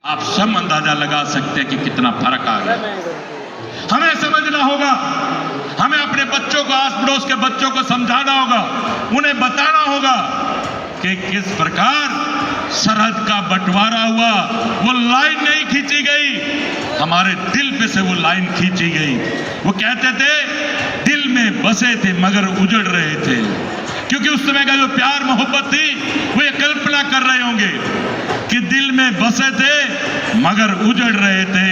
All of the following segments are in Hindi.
आप सब अंदाजा लगा सकते हैं कि कितना फर्क आ गया। हमें समझना होगा, हमें अपने बच्चों को, आस पड़ोस के बच्चों को समझाना होगा, उन्हें बताना होगा कि किस प्रकार सरहद का बंटवारा हुआ। वो लाइन नहीं खींची गई, हमारे दिल पे से वो लाइन खींची गई। वो कहते थे दिल में बसे थे मगर उजड़ रहे थे, क्योंकि उस समय का जो प्यार मोहब्बत थी वो ये कल्पना कर रहे होंगे कि दिल में बसे थे मगर उजड़ रहे थे।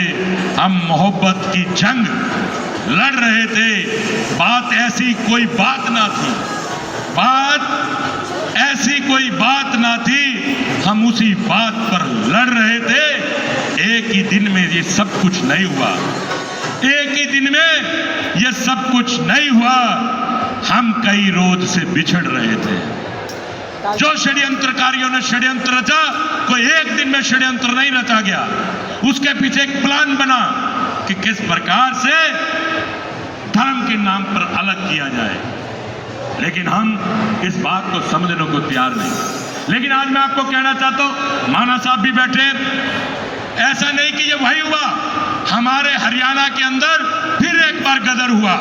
हम मोहब्बत की जंग लड़ रहे थे। बात ऐसी कोई बात ना थी, बात ऐसी कोई बात ना थी, हम उसी बात पर लड़ रहे थे। एक ही दिन में ये सब कुछ नहीं हुआ, एक ही दिन में ये सब कुछ नहीं हुआ। हम कई रोज से बिछड़ रहे थे। जो षड्यंत्रकारियों ने षड्यंत्र रचा, कोई एक दिन में षड्यंत्र नहीं रचा गया। उसके पीछे एक प्लान बना कि किस प्रकार से धर्म के नाम पर अलग किया जाए, लेकिन हम इस बात को समझने को तैयार नहीं। लेकिन आज मैं आपको कहना चाहता हूं, माना साहब भी बैठे, ऐसा नहीं कि ये वही हुआ। हमारे हरियाणा के अंदर फिर एक बार गदर हुआ,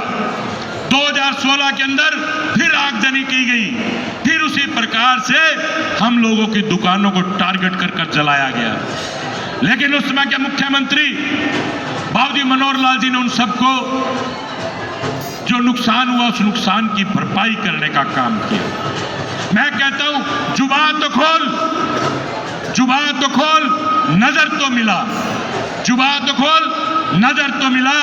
2016 के अंदर फिर आगजनी की गई, फिर उसी प्रकार से हम लोगों की दुकानों को टारगेट कर जलाया गया। लेकिन उस समय के मुख्यमंत्री बाबूजी मनोहर लाल जी ने उन सबको जो नुकसान हुआ उस नुकसान की भरपाई करने का काम किया। मैं कहता हूं जुबान तो खोल, जुबान तो खोल, नजर तो मिला, जुबान तो खोल, नजर तो मिला,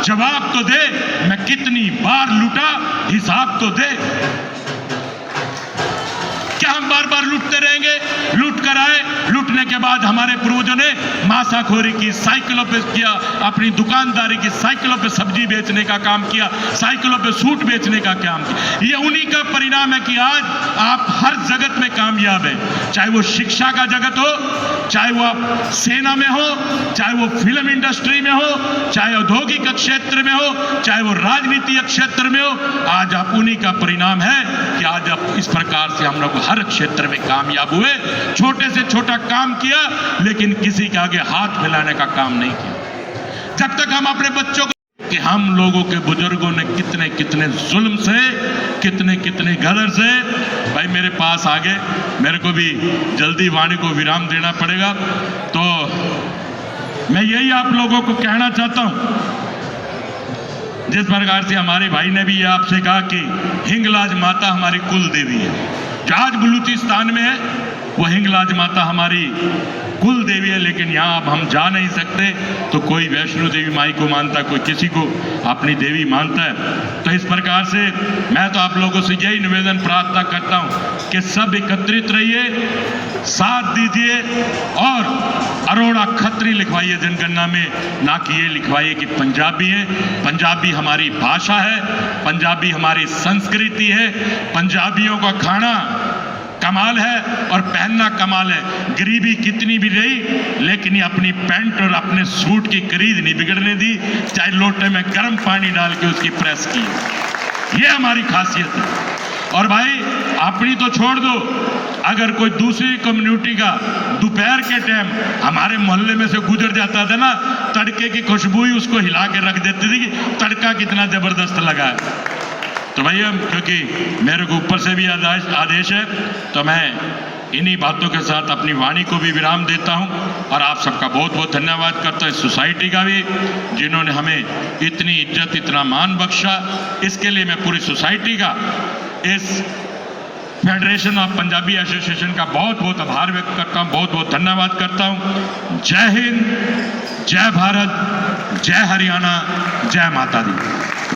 जवाब तो दे, मैं कितनी बार लूटा हिसाब तो दे। क्या हम बार बार लूटते रहेंगे? लूट कर आए, लूटने के बाद हमारे पूर्वजों ने मांसाखोरी की, साइकिलों पे किया, अपनी दुकानदारी की, साइकिलों पे सब्जी बेचने का काम किया, साइकिलों पे सूट बेचने का काम किया। ये उन्हीं का परिणाम है कि आज आप हर जगत में कामयाब हैं, चाहे वो शिक्षा का जगत हो, चाहे वो आप सेना में हो, चाहे वो फिल्म इंडस्ट्री में हो, चाहे औद्योगिक क्षेत्र में हो, चाहे वो राजनीतिक क्षेत्र में हो। आज आप उन्हीं का परिणाम है कि आज आप इस प्रकार से हम लोग हर क्षेत्र में कामयाब हुए। छोटे से छोटा काम किया, लेकिन किसी के आगे हाथ फैलाने का काम नहीं किया। जब तक हम अपने बच्चों को कि हम लोगों के बुजुर्गों ने कितने कितने जुल्म से, कितने कितने गदर से, भाई मेरे पास आ गए, मेरे को भी जल्दी वाणी को विराम देना पड़ेगा, तो मैं यही आप लोगों को कहना चाहता हूं। जिस प्रकार से हमारे भाई ने भी आपसे कहा कि हिंगलाज माता हमारी कुल देवी है, जो आज बलूचिस्तान में है वो हिंगलाज माता हमारी कुल देवी है। लेकिन यहाँ अब हम जा नहीं सकते, तो कोई वैष्णो देवी माई को मानता, कोई किसी को अपनी देवी मानता है। तो इस प्रकार से मैं तो आप लोगों से यही निवेदन प्रार्थना करता हूँ कि सब एकत्रित रहिए, साथ दीजिए और अरोड़ा खत्री लिखवाइए जनगणना में, ना कि ये लिखवाइए कि पंजाबी है। पंजाबी हमारी भाषा है, पंजाबी हमारी संस्कृति है, पंजाबियों का खाना कमाल है और पहनना कमाल है। गरीबी कितनी भी रही, लेकिन ये अपनी पैंट और अपने सूट की खरीद नहीं बिगड़ने दी, चाहे लोटे में गर्म पानी डाल के उसकी प्रेस की। ये हमारी खासियत है। और भाई अपनी तो छोड़ दो, अगर कोई दूसरी कम्युनिटी का दोपहर के टाइम हमारे मोहल्ले में से गुजर जाता था ना, तड़के की खुशबू ही उसको हिला के रख देती थी कि तड़का कितना जबरदस्त लगा है। तो भैया, क्योंकि मेरे को ऊपर से भी आदेश है, तो मैं इन्हीं बातों के साथ अपनी वाणी को भी विराम देता हूं और आप सबका बहुत बहुत धन्यवाद करता हूं, इस सोसाइटी का भी, जिन्होंने हमें इतनी इज्जत, इतना मान बख्शा। इसके लिए मैं पूरी सोसाइटी का, इस फेडरेशन ऑफ पंजाबी एसोसिएशन का बहुत बहुत आभार व्यक्त करता हूं, बहुत बहुत धन्यवाद करता हूं। जय हिंद, जय भारत, जय हरियाणा, जय माता दी।